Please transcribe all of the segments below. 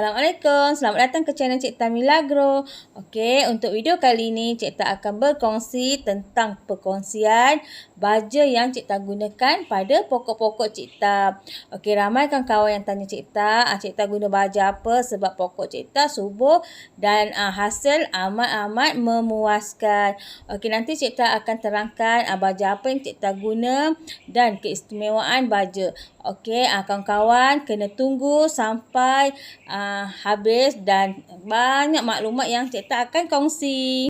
Assalamualaikum, selamat datang ke channel Cik Tan Milagro. Okey, untuk video kali ini Cik Tan akan berkongsi tentang perkongsian baja yang Cik Tan gunakan pada pokok-pokok Cik Tan. Okey, ramai kawan-kawan yang tanya Cik Tan guna baja apa sebab pokok Cik Tan subur dan hasil amat-amat memuaskan. Okey, nanti Cik Tan akan terangkan baja apa yang Cik Tan guna dan keistimewaan baja. Okey, kawan-kawan kena tunggu sampai habis dan banyak maklumat yang Cik Tan akan kongsi.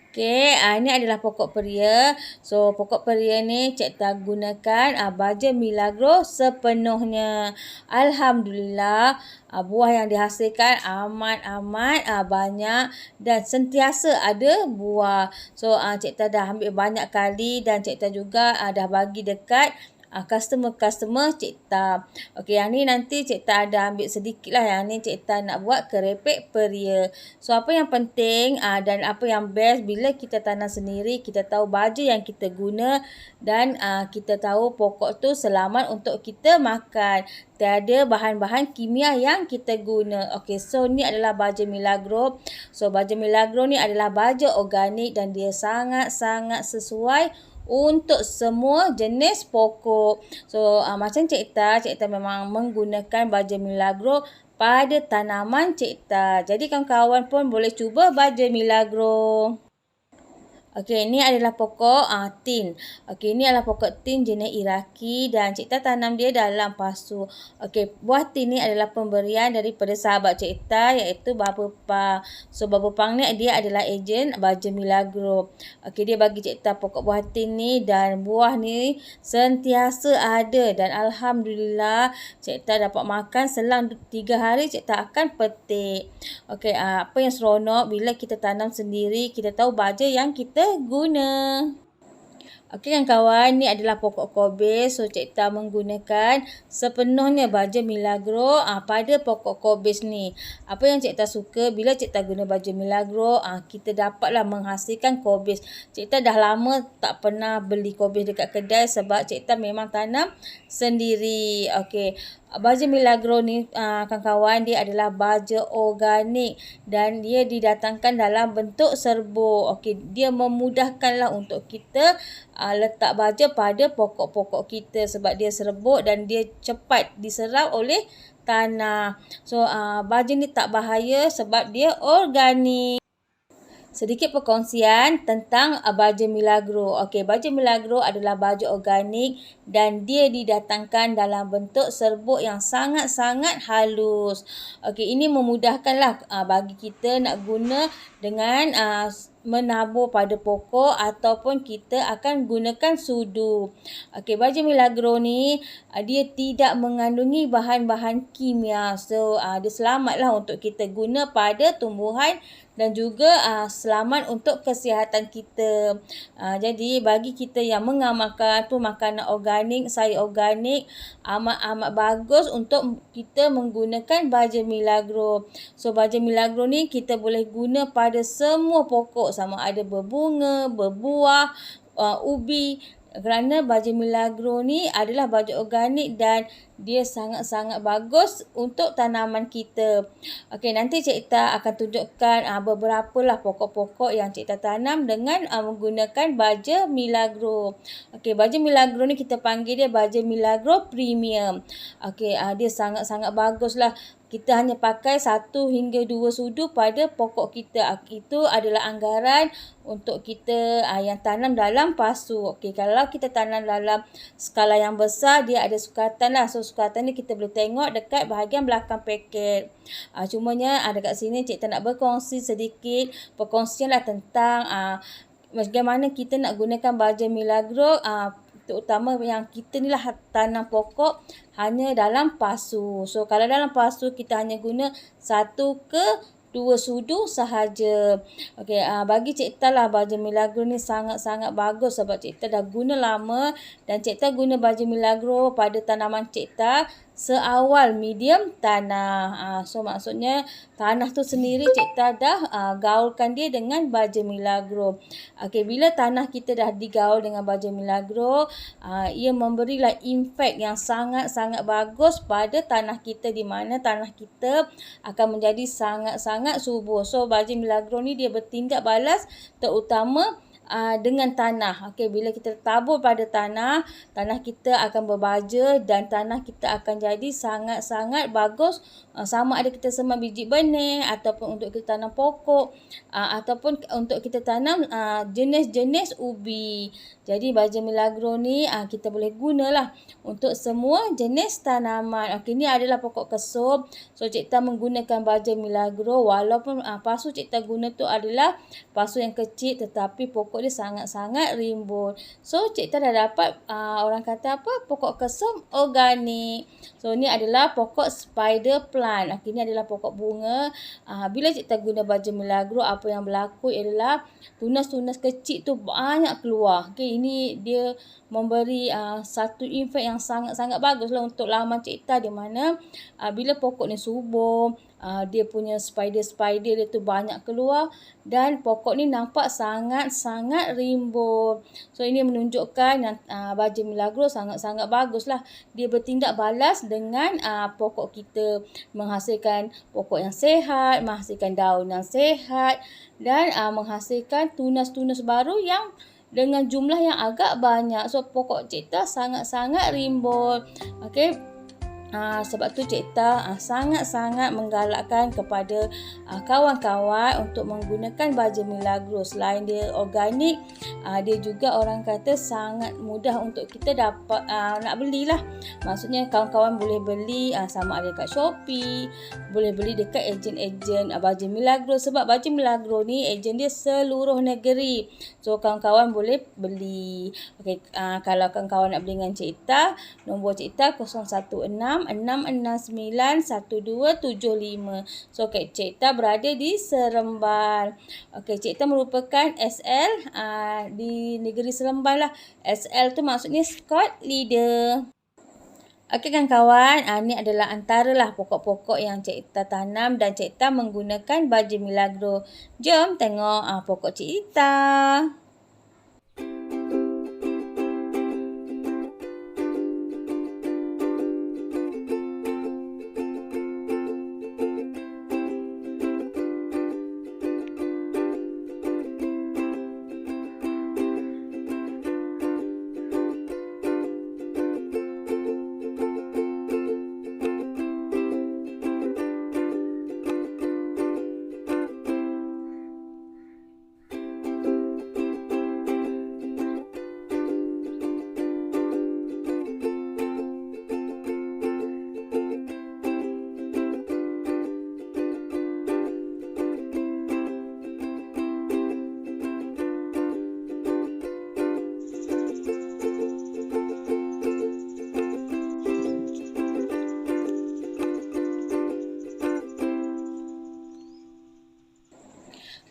Okey, ini adalah pokok peria. So, pokok peria ni Cik Tan gunakan baja Milagro sepenuhnya. Alhamdulillah, buah yang dihasilkan amat-amat banyak dan sentiasa ada buah. So, Cik Tan dah ambil banyak kali dan Cik Tan juga dah bagi dekat customer-customer Cik Tan. Okey, yang ni nanti Cik Tan ada ambil sedikit lah. Yang ni Cik Tan nak buat kerepek peria. So, apa yang penting dan apa yang best bila kita tanam sendiri, kita tahu baja yang kita guna dan kita tahu pokok tu selamat untuk kita makan. Tiada bahan-bahan kimia yang kita guna. Okey, so ni adalah baja Milagro. So, baja Milagro ni adalah baja organik dan dia sangat-sangat sesuai untuk semua jenis pokok. So, macam Cik Tan memang menggunakan baja Milagro pada tanaman Cik Tan. Jadi, kawan-kawan pun boleh cuba baja Milagro. Okey, ini adalah pokok tin. Okey, ini adalah pokok tin jenis Iraki dan Cik Tan tanam dia dalam pasu. Okey, buah tin ni adalah pemberian daripada sahabat Cik Tan iaitu Bapa Pang. So, Bapa Pang ni dia adalah ejen baja Milagro. Okey, dia bagi Cik Tan pokok buah tin ni dan buah ni sentiasa ada dan Alhamdulillah Cik Tan dapat makan selang 3 hari Cik Tan akan petik. Okey, apa yang seronok bila kita tanam sendiri, kita tahu baja yang kita guna. Okey kawan-kawan, ni adalah pokok kobis. So, Cik Tan menggunakan sepenuhnya baja Milagro pada pokok kobis ni. Apa yang Cik Tan suka, bila Cik Tan guna baja Milagro, kita dapatlah menghasilkan kobis. Cik Tan dah lama tak pernah beli kobis dekat kedai sebab Cik Tan memang tanam sendiri. Okey, baja Milagro ni kawan-kawan, dia adalah baja organik dan dia didatangkan dalam bentuk serbuk. Okey, dia memudahkanlah untuk kita letak baja pada pokok-pokok kita sebab dia serbuk dan dia cepat diserap oleh tanah. So, baja ni tak bahaya sebab dia organik. Sedikit perkongsian tentang baja Milagro. Okey, baja Milagro adalah baja organik dan dia didatangkan dalam bentuk serbuk yang sangat-sangat halus. Okey, ini memudahkanlah bagi kita nak guna dengan menabur pada pokok ataupun kita akan gunakan sudu. Okey, baja Milagro ni dia tidak mengandungi bahan-bahan kimia. So, dia selamatlah untuk kita guna pada tumbuhan dan juga selamat untuk kesihatan kita. Jadi, bagi kita yang mengamalkan makanan organik, sayur organik, amat-amat bagus untuk kita menggunakan baja Milagro. So, baja Milagro ni kita boleh guna pada semua pokok sama ada berbunga, berbuah, ubi. Kerana baja Milagro ni adalah baja organik dan dia sangat-sangat bagus untuk tanaman kita. Okey, nanti Cik Tan akan tunjukkan beberapa lah pokok-pokok yang Cik Tan tanam dengan menggunakan baja Milagro. Okey, baja Milagro ni kita panggil dia baja Milagro Premium. Okey, dia sangat-sangat bagus lah. Kita hanya pakai 1 hingga 2 sudu pada pokok kita. Itu adalah anggaran untuk kita yang tanam dalam pasu. Okey, kalau kita tanam dalam skala yang besar, dia ada sukatan lah. So, sukatan ni kita boleh tengok dekat bahagian belakang paket. Cumanya dekat sini Cik Tan nak berkongsi sedikit perkongsian lah tentang bagaimana kita nak gunakan baja Milagro, terutama yang kita ni lah tanam pokok hanya dalam pasu. So, kalau dalam pasu kita hanya guna 1 ke 2 sudu sahaja. Okey, bagi Cik Tan lah baja Milagro ni sangat-sangat bagus sebab Cik Tan dah guna lama dan Cik Tan guna baja Milagro pada tanaman Cik Tan seawal medium tanah. So maksudnya tanah tu sendiri cikta dah gaulkan dia dengan baja Milagro. Okey, bila tanah kita dah digaul dengan baja Milagro, ia memberilah impak yang sangat-sangat bagus pada tanah kita, di mana tanah kita akan menjadi sangat-sangat subur. So baja Milagro ni dia bertindak balas terutama dengan tanah. Okey, bila kita tabur pada tanah, tanah kita akan berbaja dan tanah kita akan jadi sangat-sangat bagus, sama ada kita semak biji benih ataupun untuk kita tanam pokok ataupun untuk kita tanam jenis-jenis ubi. Jadi baja Milagro ni kita boleh gunalah untuk semua jenis tanaman. Okey, ni adalah pokok kesum. So cikta menggunakan baja Milagro walaupun pasu cikta guna tu adalah pasu yang kecil, tetapi pokok dia sangat-sangat rimbun. So cikta dah dapat orang kata apa, pokok kesum organik. So ni adalah pokok spider plant. Okey, ni adalah pokok bunga. Bila cikta guna baja Milagro, apa yang berlaku ialah tunas-tunas kecil tu banyak keluar. Okey, ini dia memberi satu impak yang sangat-sangat baguslah untuk laman cikta, di mana bila pokok ni subur, dia punya spider-spider dia tu banyak keluar dan pokok ni nampak sangat-sangat rimbun. So ini menunjukkan baja Milagro sangat-sangat baguslah. Dia bertindak balas dengan pokok kita, menghasilkan pokok yang sihat, menghasilkan daun yang sihat dan menghasilkan tunas-tunas baru yang dengan jumlah yang agak banyak. So pokok cikta sangat-sangat rimbun. Okey. Sebab tu cikta sangat-sangat menggalakkan kepada kawan-kawan untuk menggunakan baja Milagro. Selain dia organik, dia juga orang kata sangat mudah untuk kita dapat nak belilah. Maksudnya kawan-kawan boleh beli sama ada kat Shopee, boleh beli dekat ejen-ejen baja Milagro, sebab baja Milagro ni ejen dia seluruh negeri. So kawan-kawan boleh beli. Okey, kalau kawan-kawan nak beli dengan cikta, nombor cikta 016-669-1275. So cikta berada di Seremban. Okey, cikta merupakan SL di negeri Seremban lah. SL tu maksudnya squad leader. Okey kawan-kawan, ni adalah antaralah pokok-pokok yang cikta tanam dan cikta menggunakan baja Milagro. Jom tengok pokok cikta.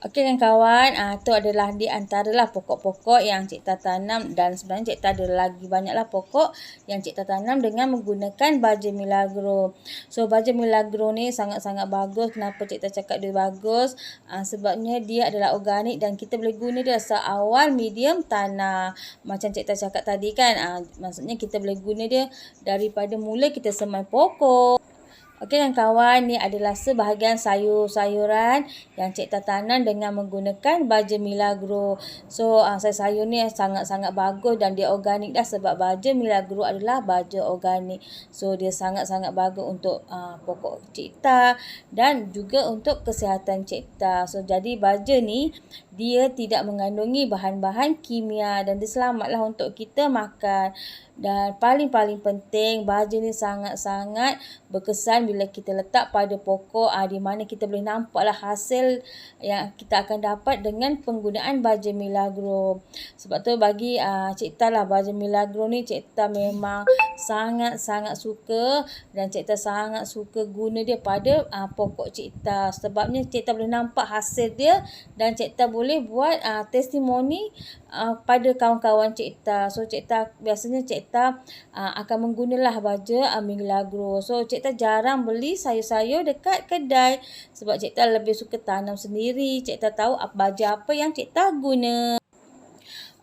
Okey kawan, itu adalah di antaralah pokok-pokok yang cikta tanam, dan sebenarnya cikta ada lagi banyaklah pokok yang cikta tanam dengan menggunakan baja Milagro. So baja Milagro ni sangat-sangat bagus. Kenapa cikta cakap dia bagus? Sebabnya dia adalah organik dan kita boleh guna dia seawal medium tanah. Macam cikta cakap tadi kan, maksudnya kita boleh guna dia daripada mula kita semai pokok. Okey kawan, ni adalah sebahagian sayur-sayuran yang cikta tanam dengan menggunakan baja Milagro. So sayur-sayur ni sangat-sangat bagus dan dia organik dah, sebab baja Milagro adalah baja organik. So dia sangat-sangat bagus untuk pokok cikta dan juga untuk kesihatan cikta. So jadi baja ni dia tidak mengandungi bahan-bahan kimia dan dia selamatlah untuk kita makan. Dan paling-paling penting, baja ni sangat-sangat berkesan bila kita letak pada pokok, di mana kita boleh nampaklah hasil yang kita akan dapat dengan penggunaan baja Milagro. Sebab tu bagi cikta lah, baja Milagro ni cikta memang sangat-sangat suka dan cikta sangat suka guna dia pada pokok cikta. Sebabnya cikta boleh nampak hasil dia dan cikta boleh boleh buat testimoni pada kawan-kawan Cikta. So Cikta biasanya Cikta akan menggunalah baja Milagro. So Cikta jarang beli sayur-sayur dekat kedai sebab Cikta lebih suka tanam sendiri. Cikta tahu baja apa yang Cikta guna.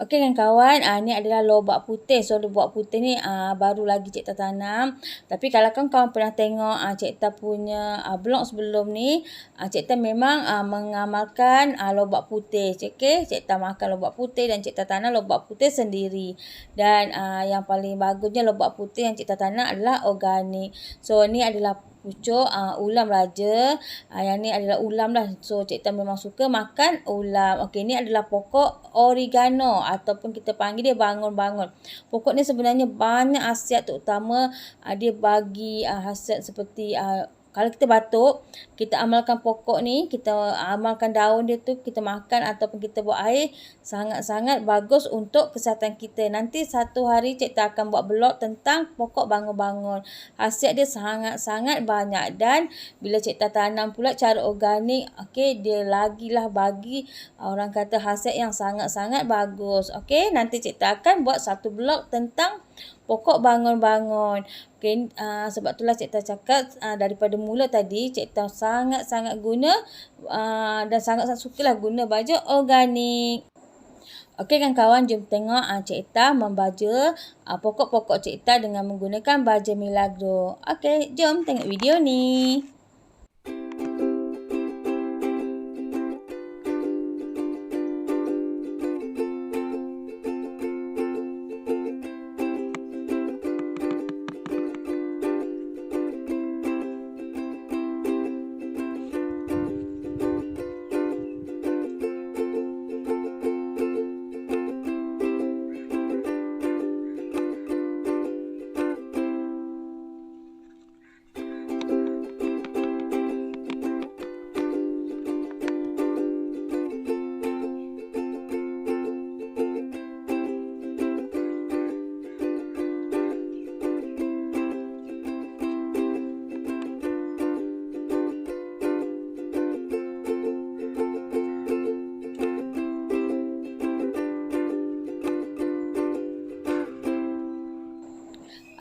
Okey kan kawan, ni adalah lobak putih. So lobak putih ni baru lagi Cikta tanam. Tapi kalau kawan pernah tengok Cikta punya blog sebelum ni, Cikta memang mengamalkan lobak putih. Okey, Cikta makan lobak putih dan Cikta tanam lobak putih sendiri. Dan yang paling bagusnya lobak putih yang Cikta tanam adalah organik. So ni adalah pucuk ulam raja. Yang ni adalah ulam lah. So Cikta memang suka makan ulam. Okey, ni adalah pokok oregano ataupun kita panggil dia bangun-bangun. Pokok ni sebenarnya banyak khasiat, terutama dia bagi khasiat seperti kalau kita batuk, kita amalkan pokok ni, kita amalkan daun dia tu, kita makan ataupun kita buat air, sangat-sangat bagus untuk kesihatan kita. Nanti satu hari Cikta akan buat blog tentang pokok bangun-bangun. Khasiat dia sangat-sangat banyak dan bila Cikta tanam pula cara organik, okey, dia lagilah bagi orang kata khasiat yang sangat-sangat bagus. Okey, nanti Cikta akan buat satu blog tentang pokok bangun-bangun. Okay, sebab itulah Cikta cakap daripada mula tadi Cikta sangat-sangat guna dan sangat-sangat sukalah guna baja organik. Okey kan kawan, jom tengok Cikta membaja pokok-pokok Cikta dengan menggunakan baja Milagro. Okey, jom tengok video ni.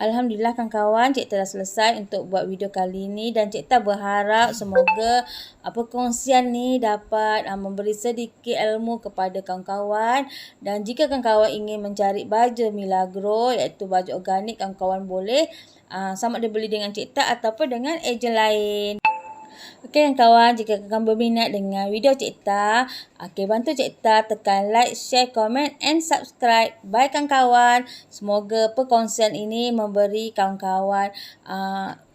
Alhamdulillah kan kawan, Cikta dah selesai untuk buat video kali ni dan Cikta berharap semoga perkongsian ni dapat memberi sedikit ilmu kepada kawan-kawan. Dan jika kawan-kawan ingin mencari baja Milagro iaitu baju organik, kawan-kawan boleh sama ada beli dengan Cikta ataupun dengan ejen lain. Okey kawan, jika kawan berminat dengan video Cikta, bantu Cikta tekan like, share, komen and subscribe. Baik kawan-kawan, semoga perkongsian ini memberi kawan-kawan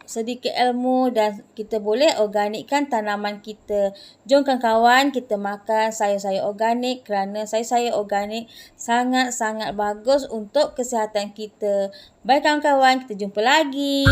sedikit ilmu dan kita boleh organikkan tanaman kita. Jom kawan-kawan, kita makan sayur-sayur organik kerana sayur-sayur organik sangat-sangat bagus untuk kesihatan kita. Baik kawan-kawan, kita jumpa lagi.